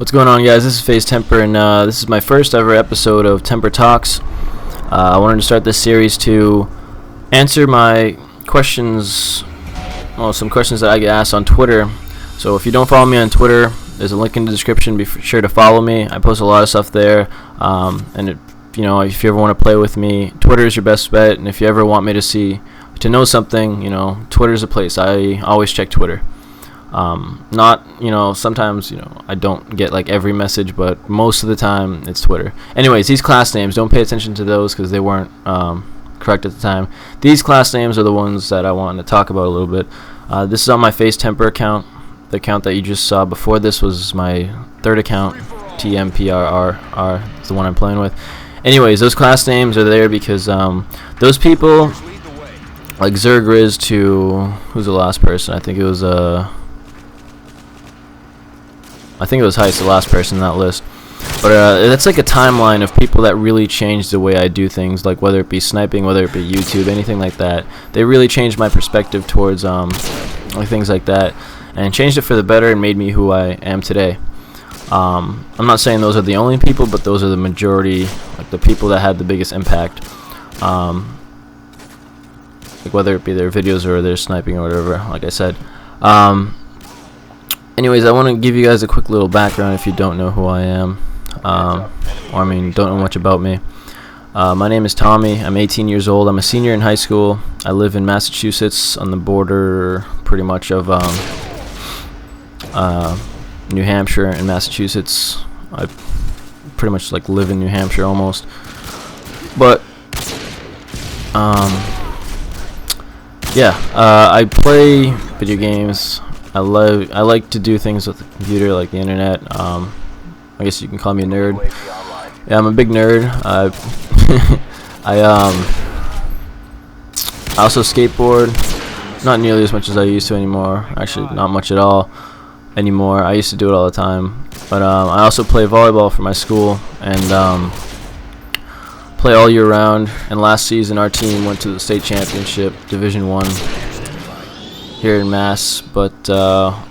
What's going on, guys? This is FaZe Temperrr, and this is my first ever episode of Temperrr Talks. I wanted to start this series to answer my questions, well, some questions that I get asked on Twitter. So if you don't follow me on Twitter, there's a link in the description. Be sure to follow me. I post a lot of stuff there, and if you ever want to play with me, Twitter is your best bet. And if you ever want me to know something, Twitter is a place. I always check Twitter. Sometimes, I don't get like every message, but most of the time it's Twitter. Anyways, these class names, don't pay attention to those because they weren't correct at the time. These class names are the ones that I wanted to talk about a little bit. This is on my FaZe Temperrr account. The account that you just saw before this was my third account. Temperrr is the one I'm playing with. Anyways, those class names are there because those people, like Zergriz to, who's the last person? I think it was Heist, the last person in that list. But that's like a timeline of people that really changed the way I do things, like whether it be sniping, whether it be YouTube, anything like that. They really changed my perspective towards like things like that, and changed it for the better and made me who I am today. I'm not saying those are the only people, but those are the majority, like the people that had the biggest impact. Like whether it be their videos or their sniping or whatever, like I said. Anyways, I want to give you guys a quick little background if you don't know who I am, don't know much about me. My name is Tommy. I'm 18 years old. I'm a senior in high school. I live in Massachusetts, on the border pretty much of New Hampshire and Massachusetts. I pretty much like live in New Hampshire almost. But I play video games. I like to do things with the computer, like the internet. I guess you can call me a nerd. Yeah, I'm a big nerd. I also skateboard, not nearly as much as I used to anymore. Actually, not much at all anymore. I used to do it all the time. But I also play volleyball for my school and play all year round. And last season, our team went to the state championship, Division 1. Here in Mass, but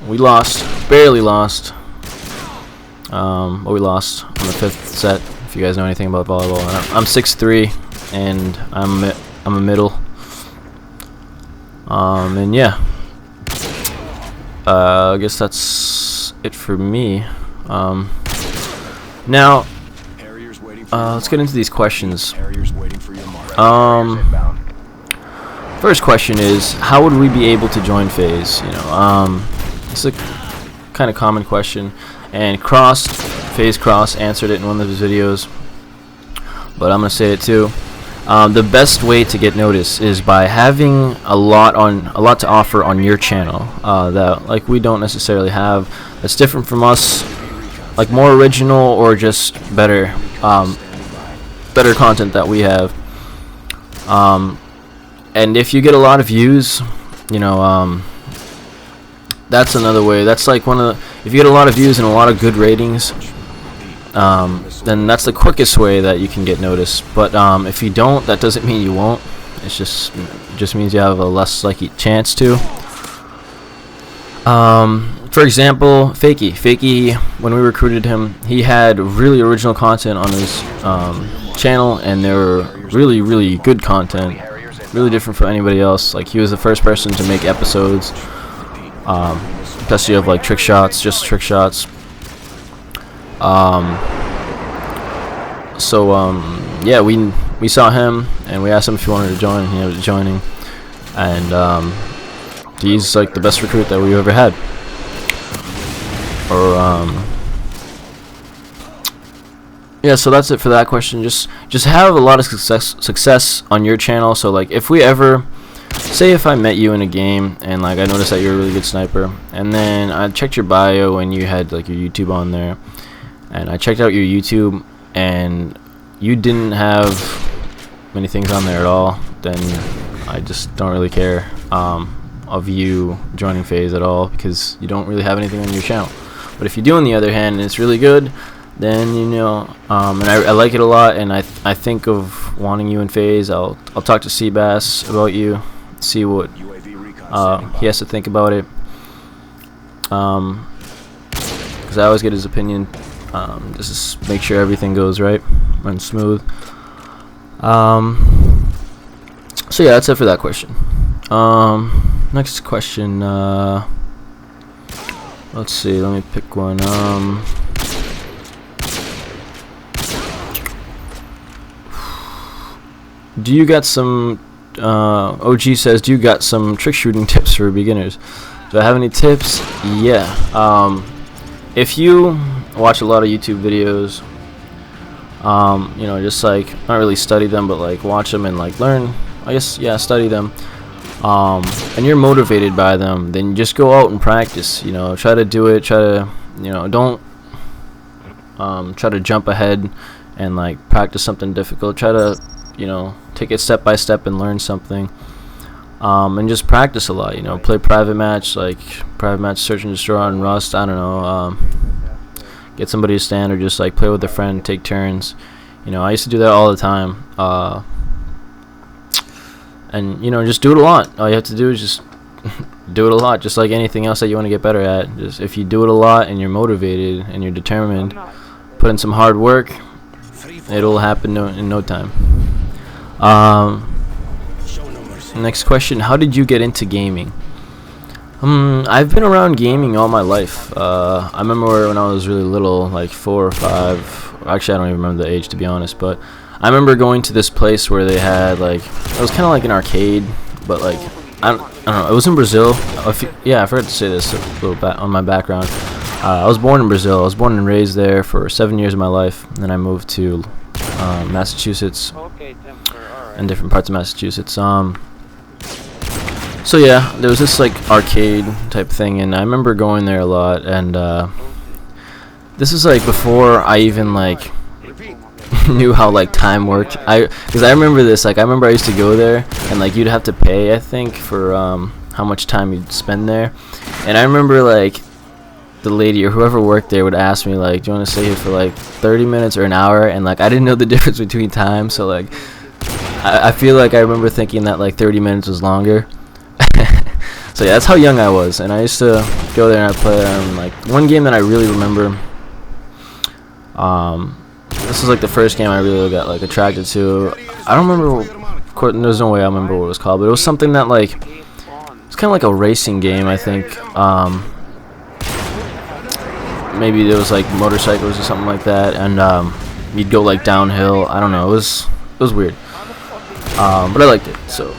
we lost, barely lost. But we lost on the 5th set. If you guys know anything about volleyball, I'm 6'3", and I'm a middle. And yeah, I guess that's it for me. Now, let's get into these questions. First question is, how would we be able to join FaZe? It's a kind of common question, and FaZe Cross answered it in one of his videos, but I'm gonna say it too. The best way to get noticed is by having a lot to offer on your channel that like we don't necessarily have. That's different from us, like more original or just better content that we have. And if you get a lot of views, that's another way. That's like if you get a lot of views and a lot of good ratings, then that's the quickest way that you can get noticed. But if you don't, that doesn't mean you won't. It just means you have a less likely chance to. For example, Fakey, when we recruited him, he had really original content on his channel, and they were really, really good content. Really different from anybody else. Like, he was the first person to make episodes, especially of like trick shots, just trick shots. Yeah, we saw him and we asked him if he wanted to join, and he ended up joining. And he's like the best recruit that we ever had. Yeah, so that's it for that question. Just have a lot of success on your channel. So like, if we ever, say if I met you in a game and like I noticed that you're a really good sniper, and then I checked your bio and you had like your YouTube on there, and I checked out your YouTube and you didn't have many things on there at all, then I just don't really care of you joining FaZe at all, because you don't really have anything on your channel. But if you do, on the other hand, and it's really good, then and I like it a lot, and I think of wanting you in FaZe. I'll talk to Seabass about you, see what he has to think about it. because I always get his opinion, just to make sure everything goes right, runs smooth. So yeah, that's it for that question. Next question. Let's see. Let me pick one. Do you got some? OG says, do you got some trick shooting tips for beginners? Do I have any tips? Yeah. If you watch a lot of YouTube videos, you know, just like not really study them, but like watch them and like learn. I guess, yeah, study them. And you're motivated by them, then just go out and practice. You know, try to do it. Try to, you know, don't try to jump ahead and like practice something difficult. Try to, you know, take it step by step and learn something. And just practice a lot. You know, play private match, like private match search and destroy on Rust. I don't know. Get somebody to stand, or just like play with a friend, take turns. You know, I used to do that all the time. And you know, just do it a lot. All you have to do is just do it a lot, just like anything else that you want to get better at. Just if you do it a lot and you're motivated and you're determined, put in some hard work, it'll happen in no time. Next question: how did you get into gaming? I've been around gaming all my life. I remember when I was really little, like 4 or 5. Actually, I don't even remember the age, to be honest, but I remember going to this place where they had like, it was kind of like an arcade, but like I don't know. It was in Brazil. Yeah, I forgot to say this a little bit on my background. I was born in Brazil. I was born and raised there for 7 years of my life, and then I moved to Massachusetts and different parts of Massachusetts. So yeah, there was this like arcade type thing, and I remember going there a lot. And this is like before I even like knew how like time worked. Because I remember this, like I remember I used to go there, and like you'd have to pay, I think, for how much time you'd spend there. And I remember like the lady or whoever worked there would ask me like, do you want to stay here for like 30 minutes or an hour? And like I didn't know the difference between time, so like I feel like I remember thinking that like 30 minutes was longer. So yeah, that's how young I was. And I used to go there and I'd play. Like one game that I really remember, this was like the first game I really got like attracted to. I don't remember, there's no way I remember what it was called, but it was something that like, it's kind of like a racing game, I think. Maybe there was like motorcycles or something like that, and you'd go like downhill. I don't know, it was weird, but I liked it. So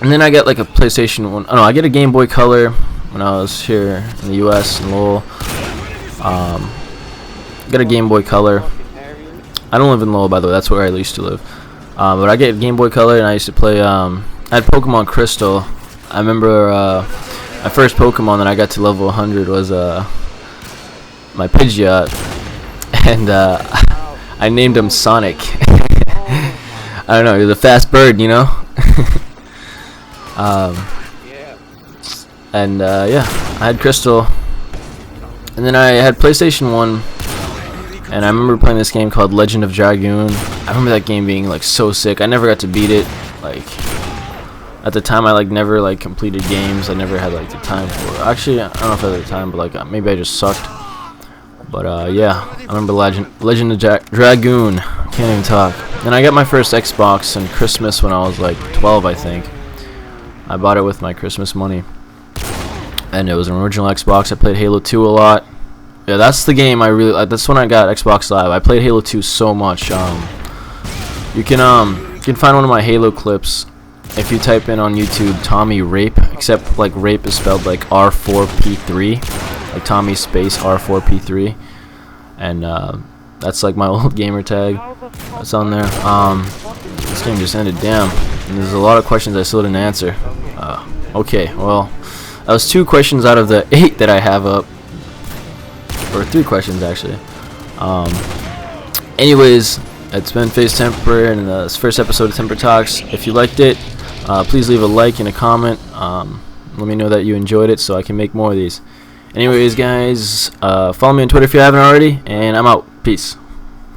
and then I got like a PlayStation 1. Oh no, I get a Game Boy Color when I was here in the US in Lowell. Got a Game Boy Color. I don't live in Lowell, by the way. That's where I used to live. But I get a Game Boy Color, and I used to play. I had Pokemon Crystal. I remember my first Pokemon that I got to level 100 was my Pidgeot, and I named him Sonic. I don't know. He was a fast bird, you know. And yeah, I had Crystal, and then I had PlayStation 1. And I remember playing this game called Legend of Dragoon. I remember that game being like so sick. I never got to beat it. Like at the time, I like never like completed games. I never had like the time for it. Actually, I don't know if I had the time, but like maybe I just sucked. But yeah, I remember Legend of Dragoon. Can't even talk. Then I got my first Xbox on Christmas when I was like 12, I think. I bought it with my Christmas money, and it was an original Xbox. I played Halo 2 a lot. Yeah, that's the game I really like. That's when I got Xbox Live. I played Halo 2 so much. You can find one of my Halo clips if you type in on YouTube Tommy Rape, except like rape is spelled like R4P3, like Tommy space R4P3, and that's like my old gamer tag. That's on there. This game just ended. Damn. And there's a lot of questions I still didn't answer. Okay, well, that was 2 questions out of the 8 that I have up. Or 3 questions actually. Anyways, it's been FaZe Temperrr, and this first episode of Temperrr Talks. If you liked it, please leave a like and a comment. Let me know that you enjoyed it so I can make more of these. Anyways, guys, follow me on Twitter if you haven't already, and I'm out. Peace.